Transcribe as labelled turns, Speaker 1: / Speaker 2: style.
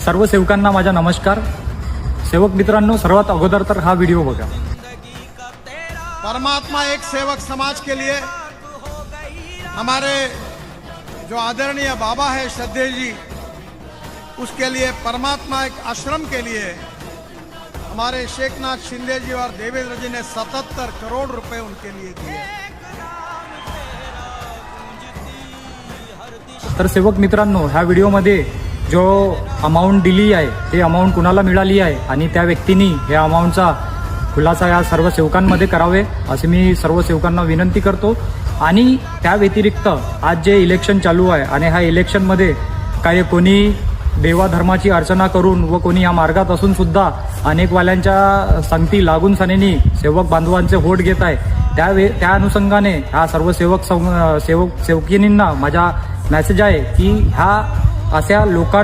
Speaker 1: सर्व सेवकांना माझा नमस्कार। सेवक मित्रांनो, सर्वात अगोदर तर हा व्हिडिओ बघा।
Speaker 2: परमात्मा एक सेवक समाज के लिए हमारे जो आदरणीय बाबा है श्रद्धेय जी, उसके लिए परमात्मा एक आश्रम के लिए हमारे शेखनाथ शिंदे जी और देवेंद्र जी ने 77 करोड़ रुपए उनके लिए दिए।
Speaker 1: तर सेवक मित्रांनो, ह्या व्हिडिओमध्ये जो अमाऊंट दिली आहे ते अमाऊंट कुणाला मिळाली आहे आणि त्या व्यक्तींनी या अमाऊंटचा खुलासा या सर्व सेवकांमध्ये करावे असे मी सर्व सेवकांना विनंती करतो। आणि त्या व्यतिरिक्त आज जे इलेक्शन चालू आहे आणि ह्या इलेक्शनमध्ये काही कोणी देवाधर्माची अर्चना करून व कोणी या मार्गात असून सुद्धा अनेक वाल्यांच्या संगती लागून सनेनी सेवक बांधवांचे वोट घेत आहे। त्या अनुषंगाने ह्या सर्व सेवकिनींना माझा मेसेज आहे की ह्या अशा लोकांना